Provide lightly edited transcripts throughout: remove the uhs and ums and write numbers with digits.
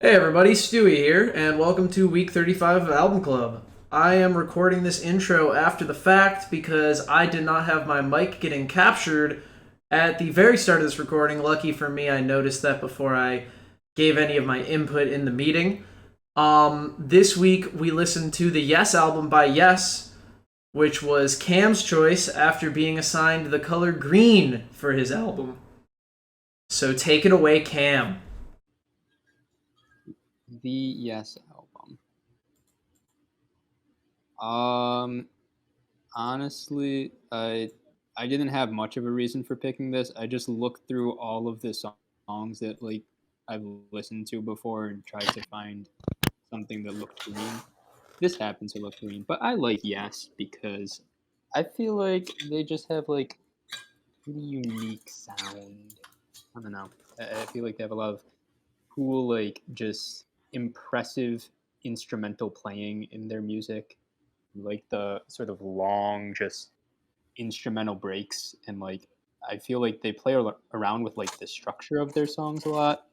Hey everybody, Stewie here, and welcome to week 35 of Album Club. I am recording this intro after the fact because I did not have my mic getting captured at the very start of this recording. Lucky for me, I noticed that before I gave any of my input in the meeting. This week we listened to the Yes album by Yes, which was Cam's choice after being assigned the color green for his album. So take it away, Cam. The Yes album. Um, Honestly, I didn't have much of a reason for picking this. I just looked through all of the songs that I've listened to before and tried to find something that looked green. This happens to look green, but I like Yes because I feel like they just have like pretty unique sound. I don't know. I feel like they have a lot of cool, like just impressive instrumental playing in their music, like the sort of long, just instrumental breaks, and like I feel like they play around with like the structure of their songs a lot,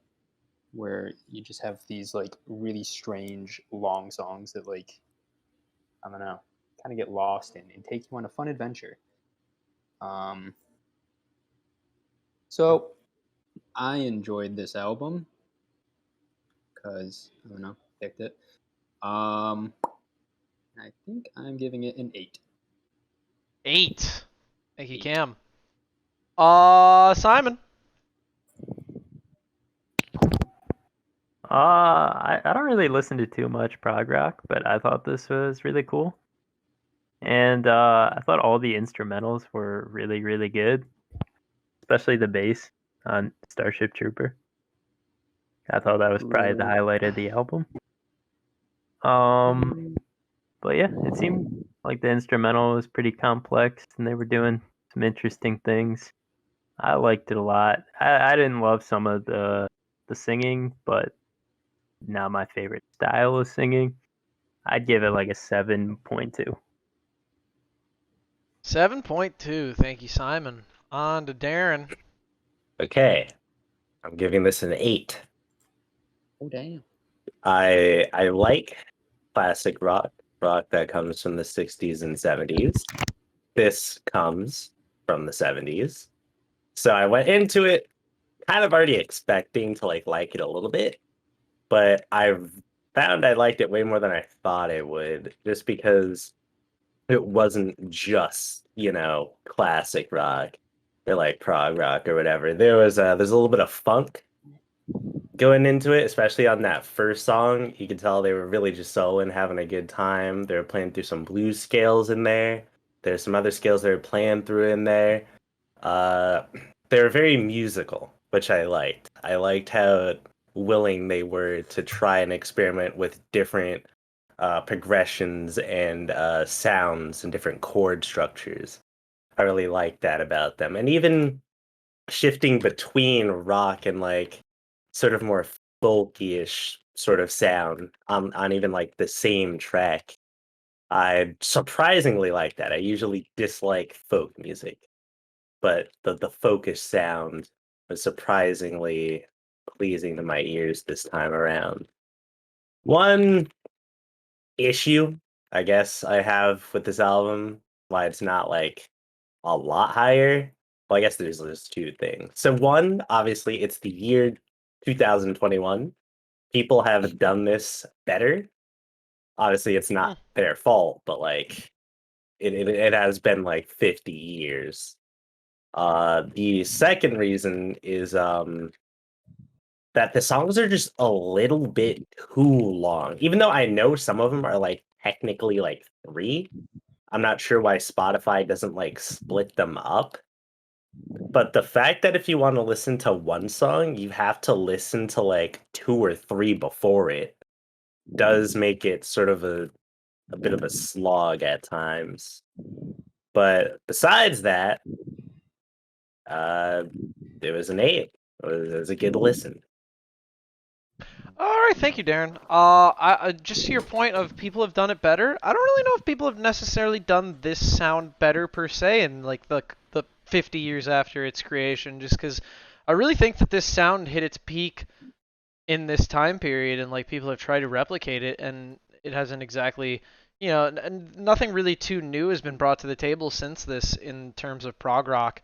where you just have these like really strange long songs that like I don't know, kind of get lost in and take you on a fun adventure. Um, so I enjoyed this album because I don't know, picked it. Um, I think I'm giving it an 8. 8. Thank you, 8. Cam. Simon. I don't really listen to too much prog rock, but I thought this was really cool. And I thought all the instrumentals were really, really good, especially the bass on Starship Trooper. I thought that was probably the highlight of the album. But yeah, it seemed like the instrumental was pretty complex, and they were doing some interesting things. I liked it a lot. I didn't love some of the singing, but not my favorite style of singing. I'd give it like a 7.2. 7.2. Thank you, Simon. On to Darin. Okay, I'm giving this an 8. Oh damn. I like classic rock that comes from the 60s and 70s. This comes from the 70s. So I went into it kind of already expecting to like it a little bit, but I found I liked it way more than I thought I would, just because it wasn't just, classic rock or like prog rock or whatever. There's a little bit of funk going into it, especially on that first song. You could tell they were really just soloing, having a good time. They were playing through some blues scales in there. There's some other scales they were playing through in there. Uh, they were very musical, which I liked. I liked how willing they were to try and experiment with different progressions and sounds and different chord structures. I really liked that about them. And even shifting between rock and like sort of more folky-ish sort of sound on even like the same track. I surprisingly like that. I usually dislike folk music, but the focused sound was surprisingly pleasing to my ears this time around. One issue, I guess, I have with this album, why it's not like a lot higher. Well, I guess there's just two things. So one, obviously, it's the year 2021. People have done this better. Obviously, it's not their fault, but like it has been like 50 years. The second reason is that the songs are just a little bit too long. Even though I know some of them are like technically like 3, I'm not sure why Spotify doesn't like split them up. But the fact that if you want to listen to one song, you have to listen to like 2 or 3 before it does make it sort of a bit of a slog at times. But besides that, uh, it was an 8. It was a good listen. All right, thank you, Darren. Just to your point of people have done it better. I don't really know if people have necessarily done this sound better per se in like the 50 years after its creation. Just because I really think that this sound hit its peak in this time period, and like people have tried to replicate it, and it hasn't exactly, and nothing really too new has been brought to the table since this in terms of prog rock.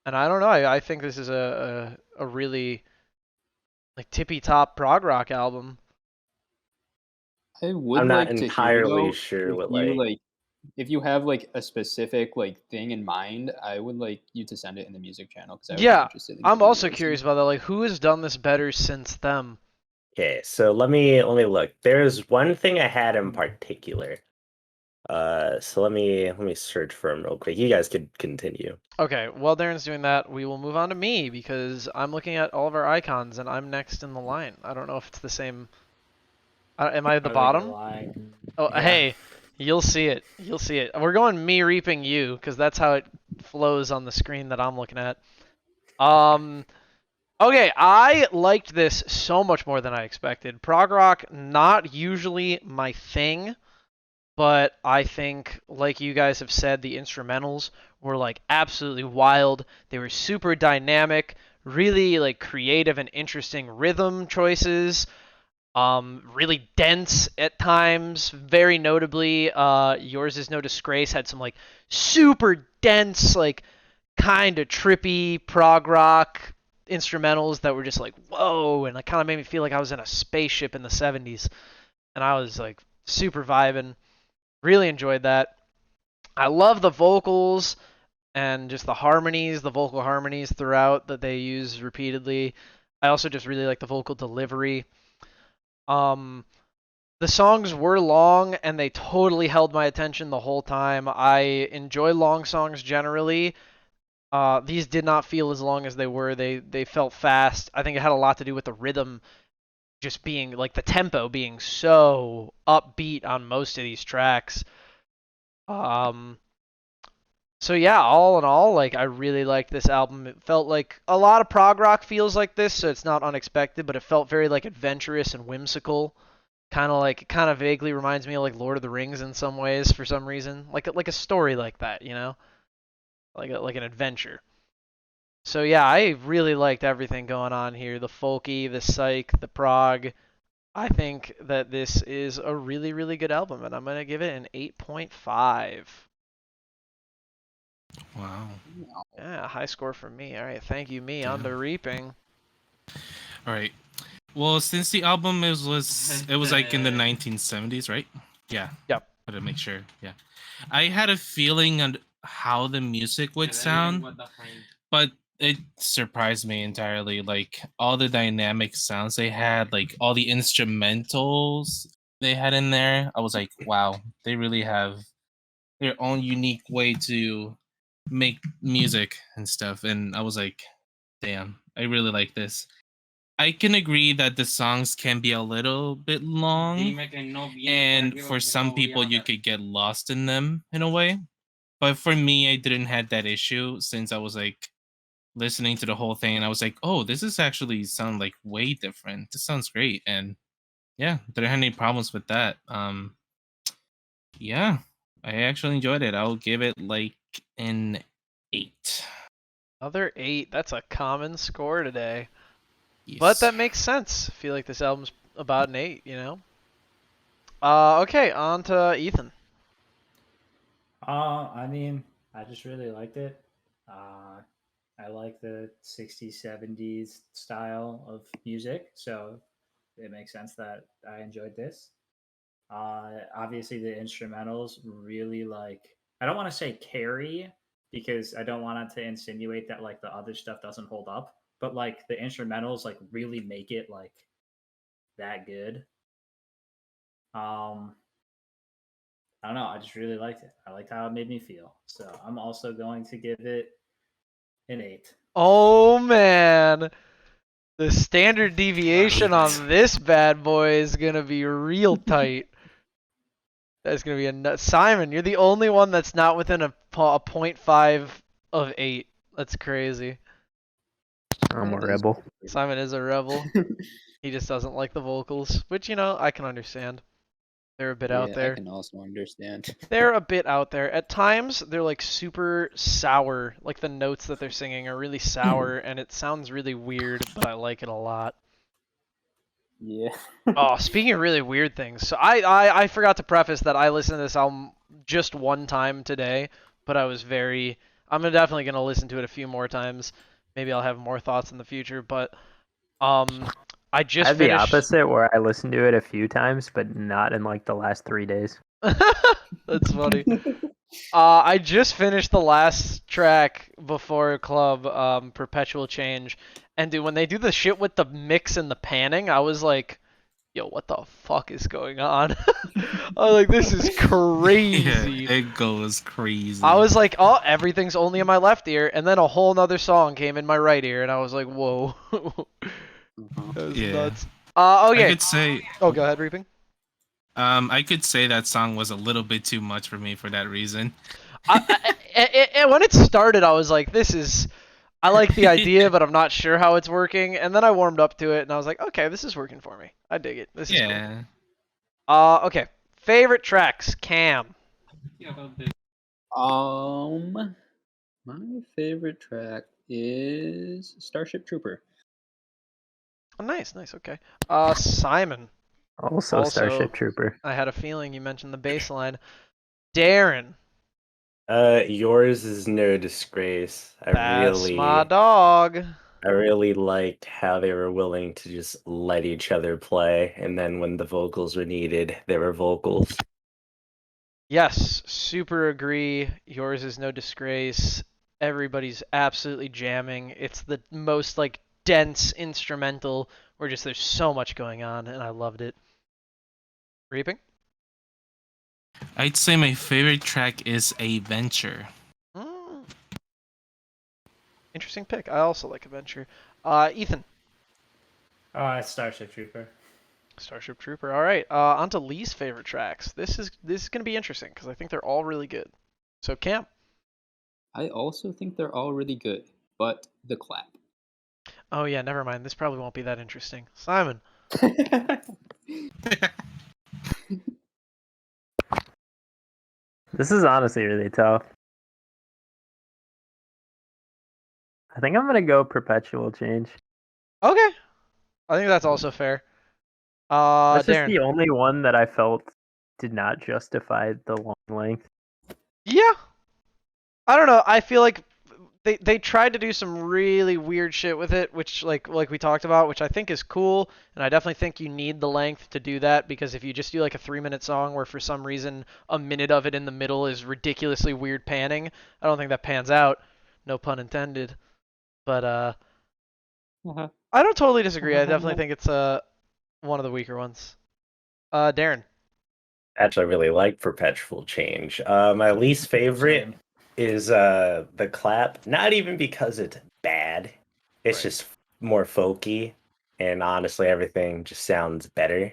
And I don't know. I think this is a really like tippy top prog rock album. I would I'm not like to hear entirely though sure if what you like. like if you have like a specific like thing in mind. I would like you to send it in the music channel because I would be Yeah, interested in I'm giving it a also listen. curious about that. Like, who has done this better since them? Okay, so let me look. There's one thing I had in particular. So let me search for him real quick. You guys could continue. Okay, while Darren's doing that, we will move on to me because I'm looking at all of our icons and I'm next in the line. I don't know if it's the same. Am I at the I think you're bottom? lying. Oh, Yeah. hey, you'll see it. You'll see it. We're going me reaping you because that's how it flows on the screen that I'm looking at. Okay, I liked this so much more than I expected. Prog rock, not usually my thing, but I think, like you guys have said, the instrumentals were like absolutely wild. They were super dynamic, really like creative and interesting rhythm choices. Really dense at times. Very notably, Yours Is No Disgrace had some like super dense, like kind of trippy prog rock instrumentals that were just like whoa, and it kind of made me feel like I was in a spaceship in the 70s, and I was like super vibing. Really enjoyed that. I love the vocals and just the harmonies, the vocal harmonies throughout that they use repeatedly. I also just really like the vocal delivery. Um, the songs were long and they totally held my attention the whole time. I enjoy long songs generally. These did not feel as long as they were. They felt fast. I think it had a lot to do with the rhythm just being like the tempo being so upbeat on most of these tracks. Um, so yeah, all in all, like I really liked this album. It felt like a lot of prog rock feels like this, so it's not unexpected, but it felt very like adventurous and whimsical. Kind of vaguely reminds me of like Lord of the Rings in some ways for some reason. Like a story like that, you know? Like an adventure. So yeah, I really liked everything going on here. The folky, the psych, the prog. I think that this is a really, really good album, and I'm going to give it an 8.5. Wow. Yeah, high score for me. All right, thank you, me. On Damn. to reaping. All right. Well, since the album was like in the 1970s, right? Yeah. Yep. I had to make sure. Yeah. I had a feeling on how the music would sound, but it surprised me entirely. Like all the dynamic sounds they had, like all the instrumentals they had in there. I was like, wow, they really have their own unique way to make music and stuff. And I was like, damn, I really like this. I can agree that the songs can be a little bit long, and for some people, you could get lost in them in a way. But for me, I didn't have that issue since I was like listening to the whole thing, and I was like, "Oh, this is actually sound like way different. This sounds great." And yeah, didn't have any problems with that. Yeah, I actually enjoyed it. I'll give it like an 8. Another 8. That's a common score today. Yes. But that makes sense. I feel like this album's about an 8, you know? Okay, on to Ethan. I mean, I just really liked it. I like the 60s, 70s style of music, so it makes sense that I enjoyed this. Obviously, the instrumentals really I don't want to say carry because I don't want it to insinuate that like the other stuff doesn't hold up, but like the instrumentals like really make it like that good. I don't know. I just really liked it. I liked how it made me feel. So I'm also going to give it an 8. Oh, man. The standard deviation on this bad boy is going to be real tight. That's going to be a nut. Simon, you're the only one that's not within a 0.5 of 8. That's crazy. I'm a That is rebel. pretty- Simon is a rebel. He just doesn't like the vocals, which, I can understand. They're a bit out Yeah, I there. can also understand. They're a bit out there. At times, they're like super sour. Like the notes that they're singing are really sour, and it sounds really weird, but I like it a lot. Yeah. Oh, speaking of really weird things, so I forgot to preface that I listened to this album just one time today, but I'm definitely gonna listen to it a few more times. Maybe I'll have more thoughts in the future, but I I just have the finished. opposite where I listened to it a few times, but not in like the last 3 days. That's funny. I just finished the last track before Club, Perpetual Change, and dude, when they do the shit with the mix and the panning, I was like, yo, what the fuck is going on? I was like, this is Yeah, crazy. it goes crazy. I was like, oh, everything's only in my left ear, and then a whole nother song came in my right ear, and I was like, whoa. That was Yeah. nuts. I Okay. could say, Oh, go ahead, Reaping. I could say that song was a little bit too much for me for that reason. When it started, I was like, I like the idea, but I'm not sure how it's working. And then I warmed up to it, and I was like, okay, this is working for me. I dig it. This is cool. Yeah. Okay. Favorite tracks, Cam. My favorite track is Starship Trooper. Oh, nice, okay. Simon. Also, Starship Trooper. I had a feeling you mentioned the bass line. Darin. Yours is no disgrace. That's my dog. I really liked how they were willing to just let each other play, and then when the vocals were needed, there were vocals. Yes, super agree. Yours is no disgrace. Everybody's absolutely jamming. It's the most like dense instrumental where just there's so much going on, and I loved it. Reaping? I'd say my favorite track is Adventure. Mm. Interesting pick. I also like Adventure. Ethan. It's Starship Trooper. Starship Trooper. All right. On to Lee's favorite tracks. This is going to be interesting because I think they're all really good. So Cam. I also think they're all really good, but the clap. Oh yeah, never mind. This probably won't be that interesting. Simon. This is honestly really tough. I think I'm gonna go Perpetual Change. Okay. I think that's also fair. That's just Darin. the only one that I felt did not justify the long length. Yeah. I don't know. I feel like they tried to do some really weird shit with it, which like we talked about, which I think is cool, and I definitely think you need the length to do that because if you just do like a 3-minute song where for some reason a minute of it in the middle is ridiculously weird panning, I don't think that pans out. No pun intended. But I don't totally disagree. I definitely think it's one of the weaker ones. Darin. Actually, I really like Perpetual Change. My least favorite Same. is the clap. Not even because it's bad. It's Right. just more folky, and honestly, everything just sounds better.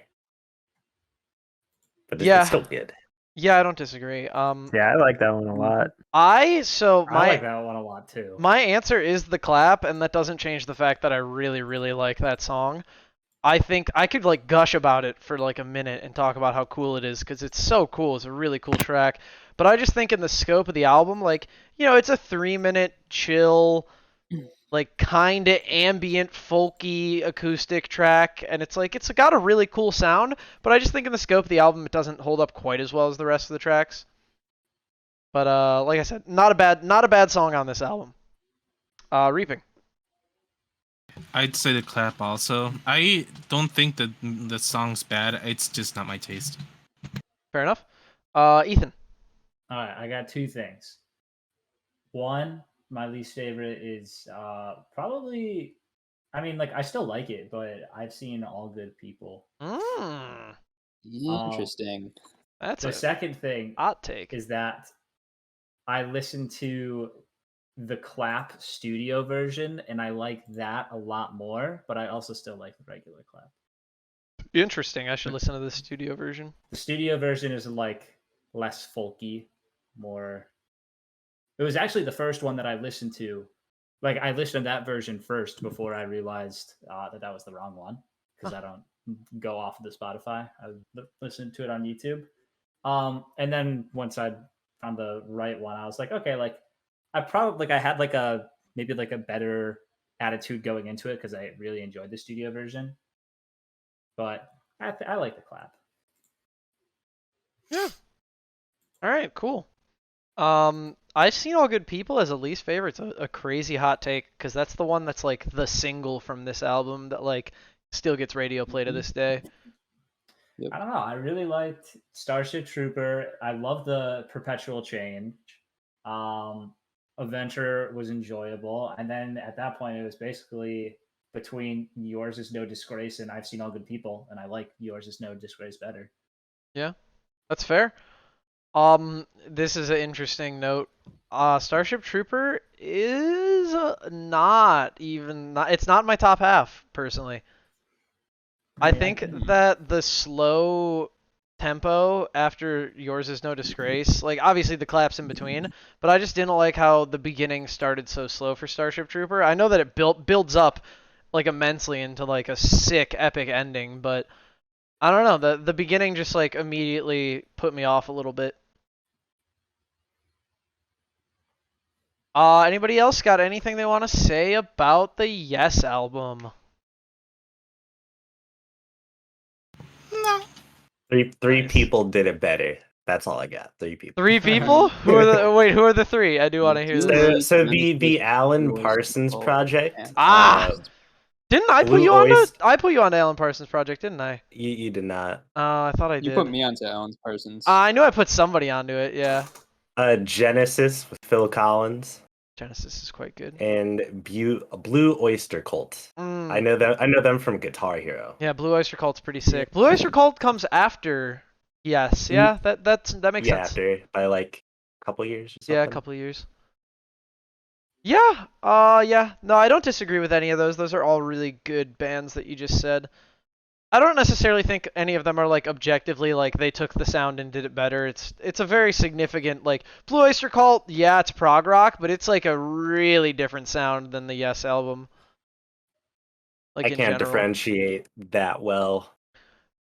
But it's still good. Yeah, I don't disagree. Yeah, I like that one a lot. I like that one a lot too. My answer is the clap, and that doesn't change the fact that I really, really like that song. I think I could like gush about it for like a minute and talk about how cool it is because it's so cool. It's a really cool track. But I just think in the scope of the album, like, it's a 3-minute chill, like kind of ambient, folky acoustic track, and it's like it's got a really cool sound. But I just think in the scope of the album, it doesn't hold up quite as well as the rest of the tracks. But like I said, not a bad song on this album. Reaping. I'd say the clap also. I don't think that the song's bad. It's just not my taste. Fair enough. Ethan. All right, I got two things. One, my least favorite is probably. I mean, like I still like it, but I've seen All Good People. Interesting. That's The a second thing hot take. is that I listened to the clap studio version, and I like that a lot more. But I also still like the regular clap. Interesting. I should listen to the studio version. The studio version is like less folky, more. It was actually the first one that I listened to like I listened to that version first before I realized that was the wrong one because I don't go off of the Spotify. I listened to it on YouTube. And then once I found the right one, I was like, okay, like I probably I had like a maybe like a better attitude going into it because I really enjoyed the studio version. But I like the clap. Yeah. All right, cool. I've seen All Good People as a least favorite. It's a crazy hot take because that's the one that's like the single from this album that like still gets radio play to this day. I don't know. I really liked Starship Trooper. I love the Perpetual Change. Adventure was enjoyable, and then at that point, it was basically between Yours Is No Disgrace and I've Seen All Good People, and I like Yours Is No Disgrace better. Yeah, that's fair. This is an interesting note. Starship Trooper is not even. It's not in my top half personally. I think that the slow tempo after Yours Is No Disgrace, like obviously the claps in between, but I just didn't like how the beginning started so slow for Starship Trooper. I know that it builds up like immensely into like a sick epic ending, but I don't know, the beginning just like immediately put me off a little bit. Anybody else got anything they want to say about the Yes album? No. Three Nice. people did it better. That's all I got. 3 people. 3 people? Who are the 3? I do want to hear this. So the Alan Parsons project. Didn't I put Blue you on Oyster- I put you on the Alan Parsons project, didn't I? You did not. I thought I You did. put me onto Alan Parsons. I knew I put somebody onto it, yeah. Genesis with Phil Collins Genesis is quite good. and Blue Oyster Cult. I know them from Guitar Hero. Yeah, Blue Oyster Cult's pretty sick. Blue Oyster Cult comes after Yes. Yeah, that makes sense. After by like a couple years or something. Yeah, a couple of years. Yeah. Yeah. No, I don't disagree with any of those. Those are all really good bands that you just said. I don't necessarily think any of them are like objectively like they took the sound and did it better. It's a very significant like Blue Oyster Cult. Yeah, it's prog rock, but it's like a really different sound than the Yes album. Like I in can't general. differentiate that well.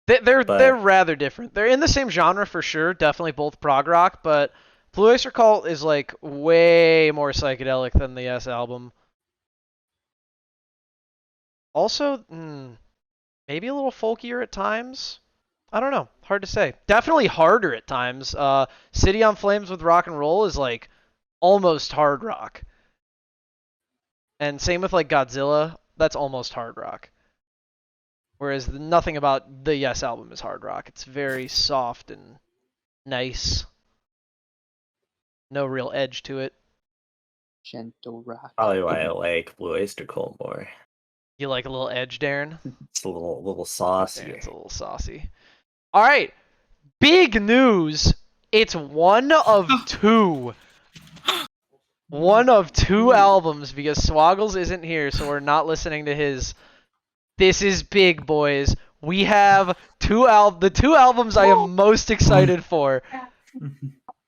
They're rather different. They're in the same genre for sure, definitely both prog rock, but Blue Oyster Cult is like way more psychedelic than the Yes album. Also, maybe a little folkier at times. I don't know. Hard to say. Definitely harder at times. City on Flames with Rock and Roll is like almost hard rock. And same with like Godzilla, that's almost hard rock. Whereas nothing about the Yes album is hard rock. It's very soft and nice. No real edge to it. Gentle rock. Probably why I like Blue Oyster Cult more. You like a little edge, Darin? It's a little saucy. Darin's a little saucy. All right. Big news. It's one of 2. One of 2 albums because Swoggles isn't here, so we're not listening to his. This is big, boys. We have the 2 albums I am most excited for.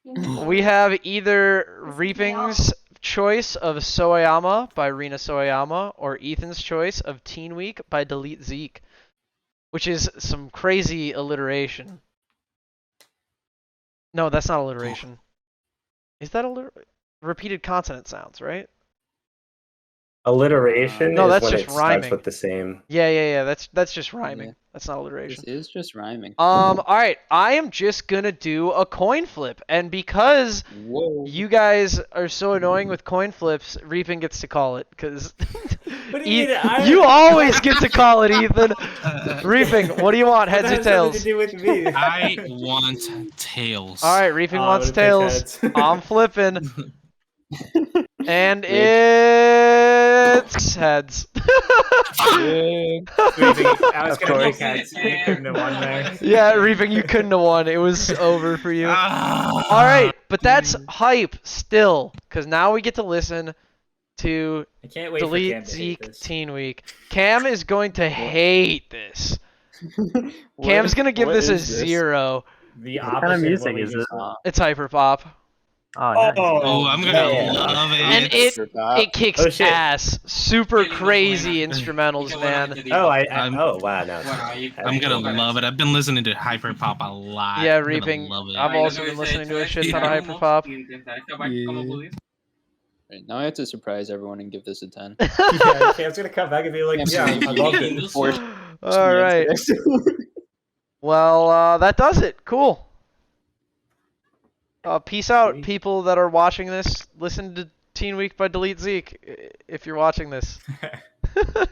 We have either Reaping's choice of Soayama by Rina Soayama or Ethan's choice of Teen Week by Delete Zeke, which is some crazy alliteration. No, that's not alliteration. Is that repeated consonant sounds, right? Alliteration No, is that's when just it starts rhyming. with the same. Yeah. That's just rhyming. Yeah. That's not alliteration. This is just rhyming. All right. I am just gonna do a coin flip, and because Whoa. you guys are so annoying with coin flips, Reaping gets to call it because What do you mean? you always get to call it, Ethan. Reaping, what do you want, heads or That has nothing tails? to do with me. I want tails. All right, Reaping I wants would've picked tails. heads. I'm flipping, and it's heads. I was Of gonna course. pick heads. You couldn't have won there. Yeah, Reaping, you couldn't have won. It was over for you. Ah, All right, but that's hype still, because now we get to listen to I can't wait for Cam Delete to hate Zeke this. Teen Week. Cam is going to hate this. Cam's gonna give What this a is this? 0. The What opposite kind of of music what we is just it? It's hyperpop. Oh, nice. Oh, I'm gonna man. love And it. it kicks Oh, shit. ass. Super crazy instrumentals, man. Oh, I'm- wow, now I'm gonna love it. I've been listening to hyperpop a lot. Yeah, I'm gonna Reaping. love it. I've also been listening to a shit ton of hyperpop. Right, now I have to surprise everyone and give this a 10. Yeah, Cam's gonna come back and be like, Cam's yeah, gonna I be loved it. forced All right. Well, that does it. Cool. Peace out, Sweet. people that are watching this. Listen to Teen Week by Delete Zeke if you're watching this. I